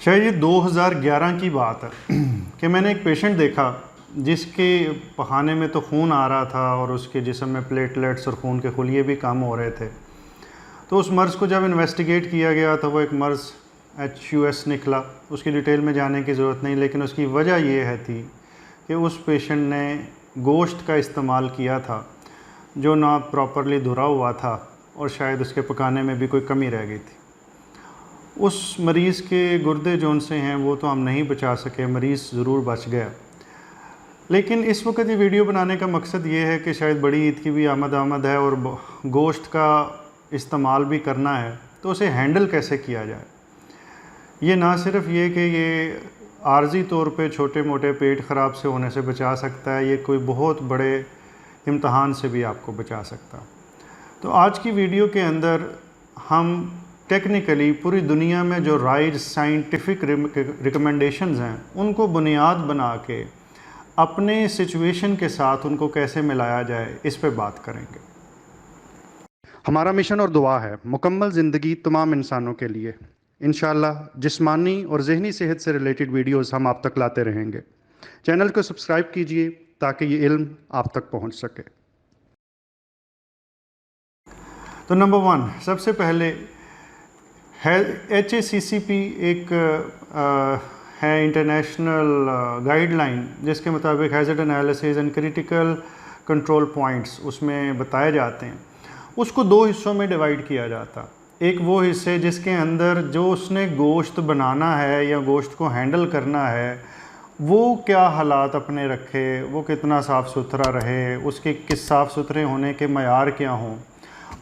शायद ये 2011 की बात है कि मैंने एक पेशेंट देखा जिसके पखाने में तो खून आ रहा था और उसके जिस्म में प्लेटलेट्स और खून के खुलिये भी कम हो रहे थे। तो उस मर्ज़ को जब इन्वेस्टिगेट किया गया तो वो एक मर्ज़ HUS निकला। उसकी डिटेल में जाने की ज़रूरत नहीं, लेकिन उसकी वजह ये है थी कि उस पेशेंट ने गोश्त का इस्तेमाल किया था जो ना प्रॉपरली धुला हुआ था और शायद उसके पकाने में भी कोई कमी रह गई थी। उस मरीज़ के गुर्दे जौन से हैं वो तो हम नहीं बचा सके, मरीज़ ज़रूर बच गया। लेकिन इस वक्त ये वीडियो बनाने का मकसद ये है कि शायद बड़ी ईद की भी आमद है और गोश्त का इस्तेमाल भी करना है, तो उसे हैंडल कैसे किया जाए। ये ना सिर्फ ये कि ये आर्जी तौर पे छोटे मोटे पेट ख़राब से होने से बचा सकता है, ये कोई बहुत बड़े इम्तहान से भी आपको बचा सकता। तो आज की वीडियो के अंदर हम टेक्निकली पूरी दुनिया में जो राइज साइंटिफिक रिकमेंडेशंस हैं उनको बुनियाद बना के अपने सिचुएशन के साथ उनको कैसे मिलाया जाए, इस पे बात करेंगे। हमारा मिशन और दुआ है मुकम्मल ज़िंदगी तमाम इंसानों के लिए। इंशाअल्लाह जिस्मानी और ज़हनी सेहत से रिलेटेड वीडियोस हम आप तक लाते रहेंगे। चैनल को सब्सक्राइब कीजिए ताकि ये इल्म आप तक पहुंच सके। तो नंबर 1, सबसे पहले है HACCP एक है इंटरनेशनल गाइडलाइन जिसके मुताबिक hazard analysis and critical control points उसमें बताए जाते हैं। उसको 2 हिस्सों में डिवाइड किया जाता। एक वो हिस्से जिसके अंदर जो उसने गोश्त बनाना है या गोश्त को हैंडल करना है वो क्या हालात अपने रखे, वो कितना साफ़ सुथरा रहे, उसके किस साफ़ सुथरे होने के मयार क्या हों।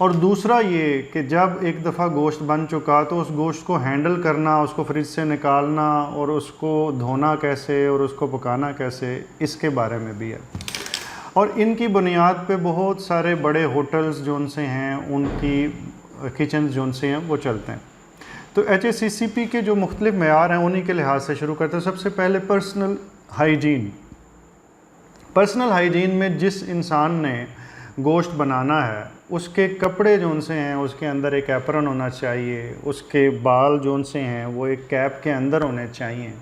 और दूसरा ये कि जब एक दफ़ा गोश्त बन चुका तो उस गोश्त को हैंडल करना, उसको फ्रिज से निकालना और उसको धोना कैसे और उसको पकाना कैसे, इसके बारे में भी है। और इनकी बुनियाद पे बहुत सारे बड़े होटल्स जोन से हैं उनकी किचन जोन से हैं वो चलते हैं। तो HACCP के जो मुख्तलिफ मयार हैं उन्हीं के लिहाज से शुरू करते हैं। सबसे पहले पर्सनल हाइजीन। पर्सनल हाइजीन में जिस इंसान ने गोश्त बनाना है उसके कपड़े जोन से हैं उसके अंदर एक एप्रन होना चाहिए, उसके बाल जोन से हैं वो एक कैप के अंदर होने चाहिए,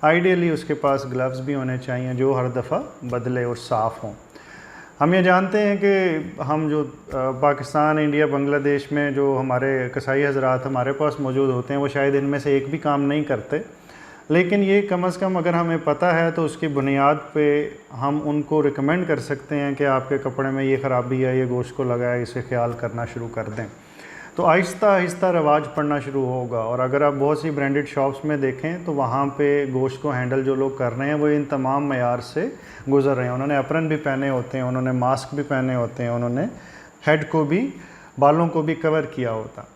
आइडियली उसके पास ग्लव्स भी होने चाहिए जो हर दफ़ा बदले और साफ़ हों। हम ये जानते हैं कि हम जो पाकिस्तान, इंडिया, बांग्लादेश में जो हमारे कसाई हज़रात हमारे पास मौजूद होते हैं वो शायद इनमें से एक भी काम नहीं करते, लेकिन ये कम अज़ कम अगर हमें पता है तो उसकी बुनियाद पे हम उनको रिकमेंड कर सकते हैं कि आपके कपड़े में ये ख़राबी है, ये गोश्त को लगा है, इसे ख्याल करना शुरू कर दें। तो आहिस्ता आहिस्ता रवाज पड़ना शुरू होगा। और अगर आप बहुत सी ब्रांडेड शॉप्स में देखें तो वहाँ पे गोश्त को हैंडल जो लोग कर रहे हैं वो इन तमाम मयार से गुज़र रहे हैं। उन्होंने एप्रन भी पहने होते हैं, उन्होंने मास्क भी पहने होते हैं, उन्होंने हेड को भी, बालों को भी कवर किया होता।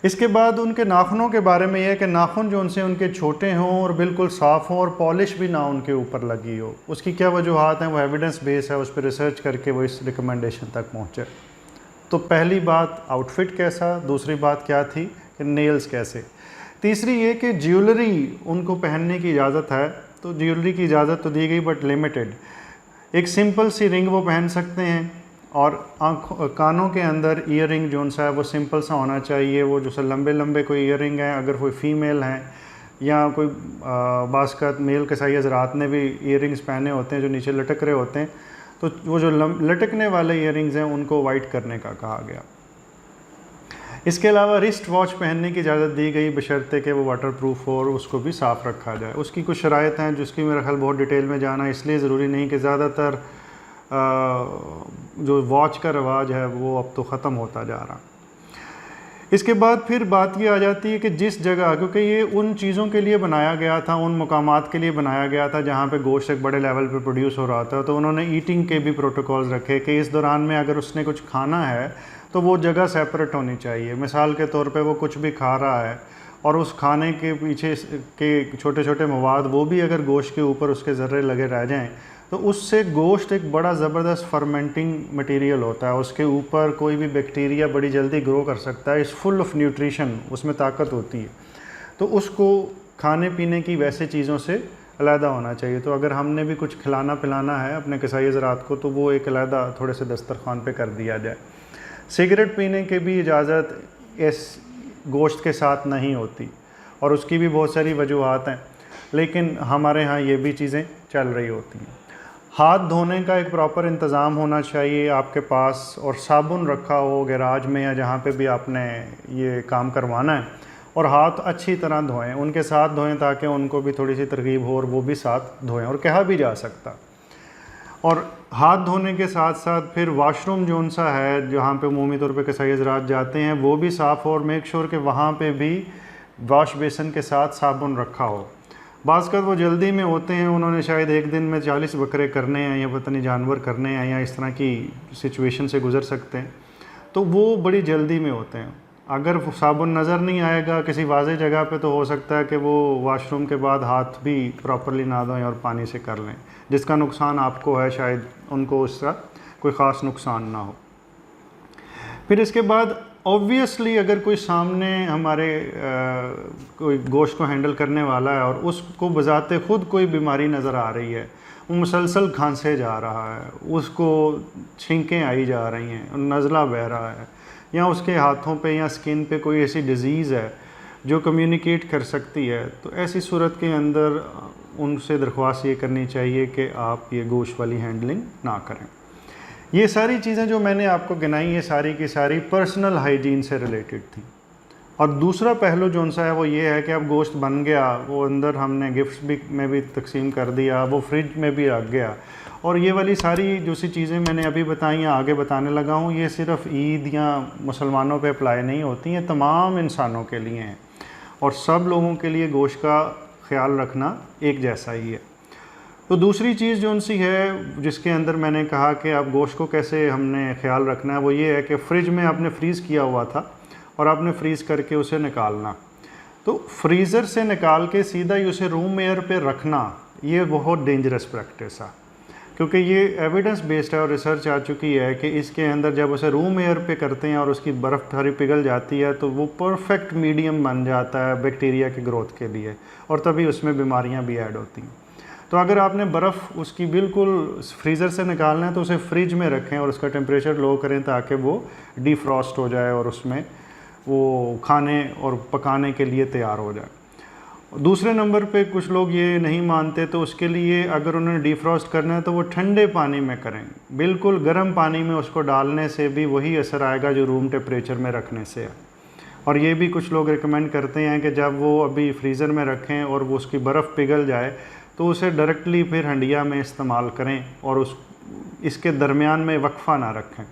इसके बाद उनके नाखूनों के बारे में यह है कि नाखून जो उनसे उनके छोटे हों और बिल्कुल साफ़ हों और पॉलिश भी ना उनके ऊपर लगी हो। उसकी क्या वजूहात हैं वो एविडेंस बेस है, उस पर रिसर्च करके वो इस रिकमेंडेशन तक पहुँचे। तो पहली बात आउटफिट कैसा, दूसरी बात क्या थी कि नेल्स कैसे, तीसरी ये कि ज्वेलरी उनको पहनने की इजाज़त है। तो ज्वेलरी की इजाज़त तो दी गई बट लिमिटेड। एक सिंपल सी रिंग वो पहन सकते हैं और कानों के अंदर ईयर रिंग जो सा है वो सिंपल सा होना चाहिए। वो जो सा लंबे लंबे कोई ईयर रिंग हैं, अगर कोई फ़ीमेल हैं या कोई बास्कत मेल कसाई हज़रात ने भी ईयर रिंग्स पहने होते हैं जो नीचे लटक रहे होते हैं, तो वो जो लटकने वाले ईयर रिंग्स हैं उनको वाइट करने का कहा गया। इसके अलावा रिस्ट वॉच पहनने की इजाज़त दी गई बशर्ते कि वो वाटर प्रूफ हो और उसको भी साफ़ रखा जाए। उसकी कुछ शराइत हैं जिसकी मेरा ख्याल बहुत डिटेल में जाना इसलिए ज़रूरी नहीं कि ज़्यादातर जो वॉच का रवाज है वो अब तो ख़त्म होता जा रहा। इसके बाद फिर बात ये आ जाती है कि जिस जगह, क्योंकि ये उन चीज़ों के लिए बनाया गया था, उन मकामात के लिए बनाया गया था जहाँ पे गोश्त एक बड़े लेवल पे प्रोड्यूस हो रहा था, तो उन्होंने ईटिंग के भी प्रोटोकॉल्स रखे कि इस दौरान में अगर उसने कुछ खाना है तो वो जगह सेपरेट होनी चाहिए। मिसाल के तौर पे वो कुछ भी खा रहा है और उस खाने के पीछे के छोटे छोटे मवाद वो भी अगर गोश्त के ऊपर उसके ज़र्रे लगे रह जाएँ तो उससे गोश्त एक बड़ा ज़बरदस्त फर्मेंटिंग मटेरियल होता है, उसके ऊपर कोई भी बैक्टीरिया बड़ी जल्दी ग्रो कर सकता है। इस फुल ऑफ न्यूट्रिशन, उसमें ताकत होती है, तो उसको खाने पीने की वैसे चीज़ों से अलहदा होना चाहिए। तो अगर हमने भी कुछ खिलाना पिलाना है अपने कसाई हज़रात को तो वो एक अलहदा थोड़े से दस्तरखान पे कर दिया जाए। सिगरेट पीने की भी इजाज़त इस गोश्त के साथ नहीं होती। और उसकी भी बहुत सारी वजूहात हैं, लेकिन हमारे यहाँ ये भी चीज़ें चल रही होती हैं। हाथ धोने का एक प्रॉपर इंतज़ाम होना चाहिए आपके पास, और साबुन रखा हो गैराज में या जहाँ पे भी आपने ये काम करवाना है, और हाथ अच्छी तरह धोएं, उनके साथ धोएं ताकि उनको भी थोड़ी सी तरकीब हो और वो भी साथ धोएं, और कहा भी जा सकता। और हाथ धोने के साथ साथ फिर वॉशरूम जो सा है जहाँ पे अमूमी तौर पे कसाई हज़रात जाते हैं वो भी साफ़ हो, और मेक श्योर कि वहाँ पे भी वॉश बेसन के साथ साबुन रखा हो। बाज़ वो जल्दी में होते हैं, उन्होंने शायद एक दिन में 40 बकरे करने हैं या पता नहीं जानवर करने हैं या इस तरह की सिचुएशन से गुज़र सकते हैं, तो वो बड़ी जल्दी में होते हैं। अगर साबुन नज़र नहीं आएगा किसी वाज़े जगह पे तो हो सकता है कि वो वॉशरूम के बाद हाथ भी प्रॉपरली ना धोएं और पानी से कर लें, जिसका नुकसान आपको है, शायद उनको उसका कोई ख़ास नुकसान ना हो। फिर इसके बाद ऑब्वियसली अगर कोई सामने हमारे कोई गोश्त को हैंडल करने वाला है और उसको बजाते खुद कोई बीमारी नज़र आ रही है, वो मुसलसल खांसे जा रहा है, उसको छींकें आई जा रही हैं, नज़ला बह रहा है, या उसके हाथों पे या स्किन पे कोई ऐसी डिज़ीज़ है जो कम्युनिकेट कर सकती है, तो ऐसी सूरत के अंदर उनसे दरख्वास्त ये करनी चाहिए कि आप ये गोश्त वाली हैंडलिंग ना करें। ये सारी चीज़ें जो मैंने आपको गिनाई ये सारी की सारी पर्सनल हाइजीन से रिलेटेड थी। और दूसरा पहलू जो सा है वो ये है कि अब गोश्त बन गया, वो अंदर हमने गिफ्ट्स भी में भी तकसीम कर दिया, वो फ्रिज में भी रख गया, और ये वाली सारी जो सी चीज़ें मैंने अभी बताई या आगे बताने लगा हूँ, ये सिर्फ ईद या मुसलमानों पे अप्लाई नहीं होती हैं, तमाम इंसानों के लिए हैं, और सब लोगों के लिए गोश्त का ख्याल रखना एक जैसा ही है। तो दूसरी चीज़ जो सी है जिसके अंदर मैंने कहा कि आप गोश्त को कैसे हमने ख्याल रखना है, वो ये है कि फ्रिज में आपने फ्रीज़ किया हुआ था और आपने फ्रीज़ करके उसे निकालना, तो फ्रीज़र से निकाल के सीधा ही उसे रूम एयर पे रखना, ये बहुत डेंजरस प्रैक्टिस है, क्योंकि ये एविडेंस बेस्ड है और रिसर्च आ चुकी है कि इसके अंदर जब उसे रूम एयर पे करते हैं और उसकी बर्फ़ सारी पिघल जाती है तो वो परफेक्ट मीडियम बन जाता है बैक्टीरिया की ग्रोथ के लिए, और तभी उसमें बीमारियां भी ऐड होती हैं। तो अगर आपने बर्फ़ उसकी बिल्कुल फ्रीज़र से निकालना है तो उसे फ्रिज में रखें और उसका टेम्परेचर लो करें ताकि वो डिफ्रॉस्ट हो जाए और उसमें वो खाने और पकाने के लिए तैयार हो जाए। दूसरे नंबर पे कुछ लोग ये नहीं मानते, तो उसके लिए अगर उन्हें डिफ्रॉस्ट करना है तो वो ठंडे पानी में करें, बिल्कुल गर्म पानी में उसको डालने से भी वही असर आएगा जो रूम टेम्परेचर में रखने से है। और ये भी कुछ लोग रिकमेंड करते हैं कि जब वो अभी फ्रीज़र में रखें और वो उसकी बर्फ़ पिघल जाए तो उसे डायरेक्टली फिर हंडिया में इस्तेमाल करें और इसके दरमियान में वक्फा ना रखें।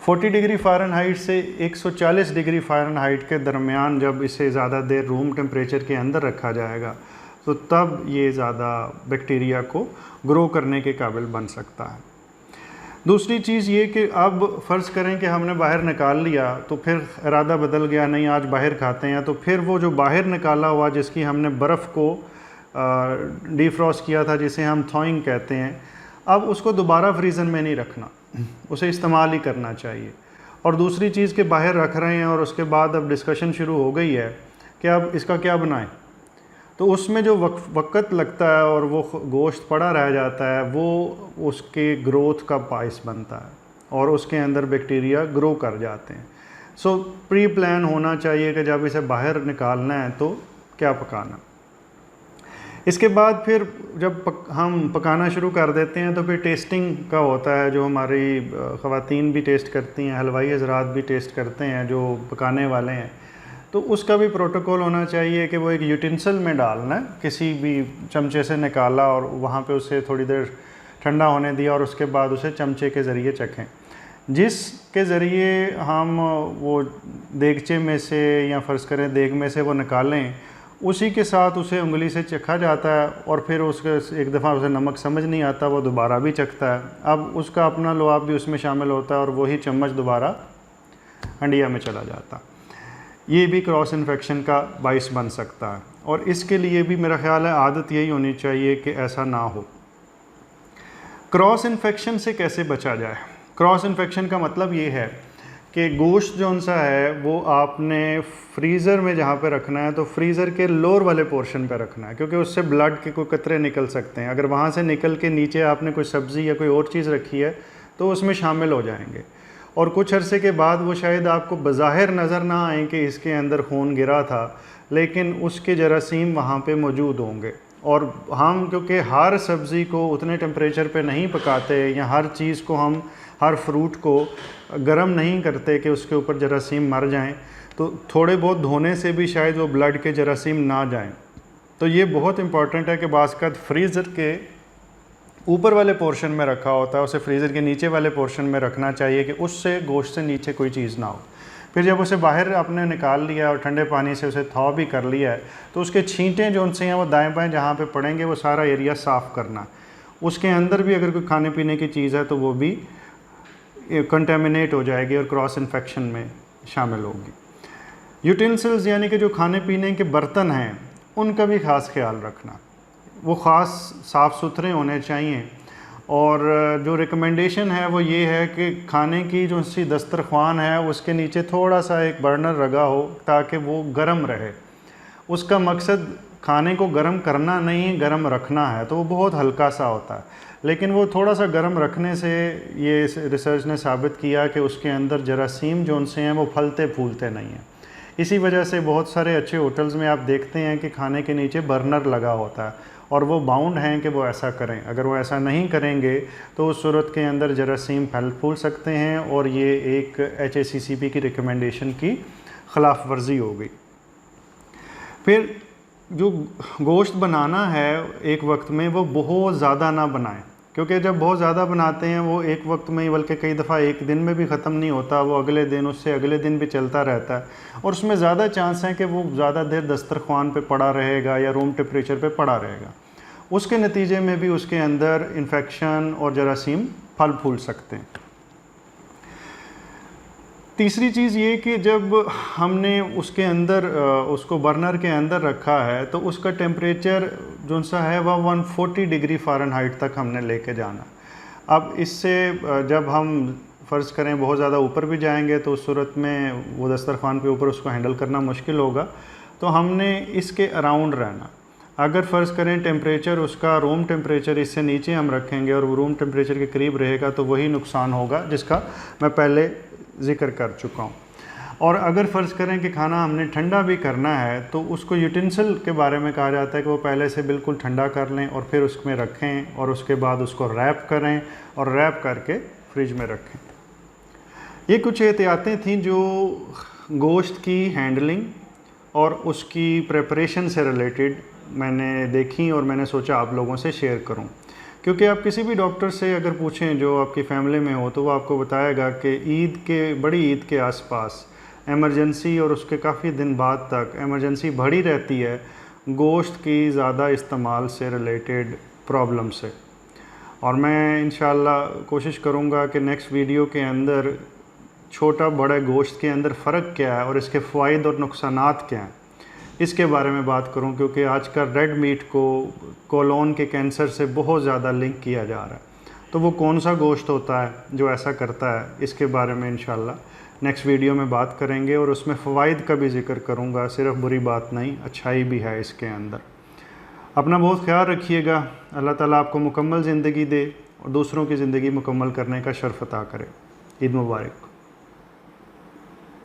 40 डिग्री फ़ारेनहाइट से 140 डिग्री फ़ारेनहाइट के दरमियान जब इसे ज़्यादा देर रूम टेम्परेचर के अंदर रखा जाएगा तो तब ये ज़्यादा बैक्टीरिया को ग्रो करने के काबिल बन सकता है। दूसरी चीज़ ये कि अब फ़र्ज़ करें कि हमने बाहर निकाल लिया तो फिर इरादा बदल गया, नहीं आज बाहर खाते हैं, तो फिर वो जो बाहर निकाला हुआ जिसकी हमने बर्फ़ को डिफ्रॉस्ट किया था, जिसे हम थॉइंग कहते हैं, अब उसको दोबारा फ्रीज़र में नहीं रखना, उसे इस्तेमाल ही करना चाहिए। और दूसरी चीज़ के बाहर रख रहे हैं और उसके बाद अब डिस्कशन शुरू हो गई है कि अब इसका क्या बनाएं, तो उसमें जो वक्त लगता है और वो गोश्त पड़ा रह जाता है वो उसके ग्रोथ का बाइस बनता है और उसके अंदर बैक्टीरिया ग्रो कर जाते हैं। सो प्री प्लान होना चाहिए कि जब इसे बाहर निकालना है तो क्या पकाना। इसके बाद फिर जब हम पकाना शुरू कर देते हैं तो फिर टेस्टिंग का होता है, जो हमारी ख़वातीन भी टेस्ट करती हैं, हलवाई हज़रात भी टेस्ट करते हैं जो पकाने वाले हैं, तो उसका भी प्रोटोकॉल होना चाहिए कि वो एक यूटेंसिल में डालना है, किसी भी चमचे से निकाला और वहाँ पे उसे थोड़ी देर ठंडा होने दिया और उसके बाद उसे चमचे के ज़रिए चखें, जिसके ज़रिए हम वो देगचे में से या फ़र्ज़ करें देग में से वो निकालें, उसी के साथ उसे उंगली से चखा जाता है और फिर उसके एक दफ़ा उसे नमक समझ नहीं आता वो दोबारा भी चखता है, अब उसका अपना लुआब भी उसमें शामिल होता है और वही चम्मच दोबारा हंडिया में चला जाता। ये भी क्रॉस इन्फेक्शन का बाइस बन सकता है और इसके लिए भी मेरा ख्याल है आदत यही होनी चाहिए कि ऐसा ना हो। क्रॉस इन्फेक्शन से कैसे बचा जाए? क्रॉस इन्फेक्शन का मतलब ये है कि गोश्त जो सा है वो आपने फ्रीज़र में जहाँ पे रखना है तो फ्रीज़र के लोअर वाले पोर्शन पे रखना है, क्योंकि उससे ब्लड के कोई कतरे निकल सकते हैं। अगर वहाँ से निकल के नीचे आपने कोई सब्ज़ी या कोई और चीज़ रखी है तो उसमें शामिल हो जाएंगे और कुछ अरसे के बाद वो शायद आपको बज़ाहिर नज़र ना आए कि इसके अंदर खून गिरा था, लेकिन उसके जरासीम वहाँ पे मौजूद होंगे। और हम क्योंकि हर सब्ज़ी को उतने टेम्परेचर पे नहीं पकाते, या हर चीज़ को हम, हर फ्रूट को गर्म नहीं करते कि उसके ऊपर जरासीम मर जाएं, तो थोड़े बहुत धोने से भी शायद वो ब्लड के जरासीम ना जाएं। तो ये बहुत इंपॉर्टेंट है कि बाज़ फ्रीज़र के ऊपर वाले पोर्शन में रखा होता है, उसे फ्रीज़र के नीचे वाले पोर्शन में रखना चाहिए कि उससे गोश्त से नीचे कोई चीज़ ना हो। फिर जब उसे बाहर आपने निकाल लिया और ठंडे पानी से उसे थॉ भी कर लिया है, तो उसके छींटें जो उनसे हैं वो दाएं बाएं जहाँ पे पड़ेंगे वो सारा एरिया साफ़ करना। उसके अंदर भी अगर कोई खाने पीने की चीज़ है तो वो भी कंटेमिनेट हो जाएगी और क्रॉस इन्फेक्शन में शामिल होगी। यूटेंसिल्स यानी कि जो खाने पीने के बर्तन हैं उनका भी ख़ास ख्याल रखना, वो ख़ास साफ़ सुथरे होने चाहिए। और जो रिकमेंडेशन है वो ये है कि खाने की जो सी दस्तरख्वान है उसके नीचे थोड़ा सा एक बर्नर लगा हो ताकि वो गर्म रहे। उसका मकसद खाने को गर्म करना नहीं, गर्म रखना है, तो वो बहुत हल्का सा होता है, लेकिन वो थोड़ा सा गर्म रखने से ये रिसर्च ने साबित किया कि उसके अंदर जरासीम जो उनसे हैं वो फलते फूलते नहीं हैं। इसी वजह से बहुत सारे अच्छे होटल्स में आप देखते हैं कि खाने के नीचे बर्नर लगा होता है, और वो बाउंड हैं कि वो ऐसा करें। अगर वो ऐसा नहीं करेंगे तो उस सूरत के अंदर जरासीम फैल फूल सकते हैं, और ये एक HACCP की रिकमेंडेशन की ख़िलाफ़ वर्जी हो गई। फिर जो गोश्त बनाना है एक वक्त में वो बहुत ज़्यादा ना बनाएं, क्योंकि जब बहुत ज़्यादा बनाते हैं वो एक वक्त में ही, बल्कि कई दफ़ा एक दिन में भी ख़त्म नहीं होता, वो अगले दिन, उससे अगले दिन भी चलता रहता है, और उसमें ज़्यादा चांस है कि वो ज़्यादा देर दस्तरख्वान पे पड़ा रहेगा या रूम टेम्परेचर पे पड़ा रहेगा। उसके नतीजे में भी उसके अंदर इन्फेक्शन और जरासीम फल फूल सकते हैं। तीसरी चीज़ ये कि जब हमने उसके अंदर उसको बर्नर के अंदर रखा है तो उसका टेम्परेचर जो सा है वह 140 डिग्री फ़ारेनहाइट तक हमने लेके जाना। अब इससे जब हम फ़र्ज़ करें बहुत ज़्यादा ऊपर भी जाएंगे तो उस सूरत में वो दस्तरखान पे ऊपर उसको हैंडल करना मुश्किल होगा, तो हमने इसके अराउंड रहना। अगर फ़र्ज़ करें टेम्परेचर उसका रूम टेम्परेचर इससे नीचे हम रखेंगे और वो रूम टेम्परेचर के करीब रहेगा तो वही नुकसान होगा जिसका मैं पहले ज़िक्र कर चुका हूँ। और अगर फ़र्ज़ करें कि खाना हमने ठंडा भी करना है तो उसको यूटेंसिल के बारे में कहा जाता है कि वो पहले से बिल्कुल ठंडा कर लें और फिर उसमें रखें, और उसके बाद उसको रैप करें और रैप करके फ्रिज में रखें। ये कुछ एहतियातें थीं जो गोश्त की हैंडलिंग और उसकी प्रेपरेशन से रिलेटेड मैंने देखी और मैंने सोचा आप लोगों से शेयर करूं, क्योंकि आप किसी भी डॉक्टर से अगर पूछें जो आपकी फ़ैमिली में हो तो वो आपको बताएगा कि बड़ी ईद के आसपास एमरजेंसी और उसके काफ़ी दिन बाद तक एमरजेंसी बढ़ी रहती है गोश्त की ज़्यादा इस्तेमाल से रिलेटेड प्रॉब्लम से। और मैं इंशाअल्लाह कोशिश करूँगा कि नेक्स्ट वीडियो के अंदर छोटा बड़ा गोश्त के अंदर फ़र्क क्या है और इसके फ़ायदे और नुकसानात क्या हैं इसके बारे में बात करूं, क्योंकि आजकल रेड मीट को कोलोन के कैंसर से बहुत ज़्यादा लिंक किया जा रहा है। तो वो कौन सा गोश्त होता है जो ऐसा करता है, इसके बारे में इंशाअल्लाह नेक्स्ट वीडियो में बात करेंगे और उसमें फ़वाइद का भी जिक्र करूँगा। सिर्फ बुरी बात नहीं, अच्छाई भी है इसके अंदर। अपना बहुत ख्याल रखिएगा। अल्लाह ताला आपको मुकम्मल ज़िंदगी दे और दूसरों की ज़िंदगी मुकम्मल करने का शर्फ अता करे। ईद मुबारक।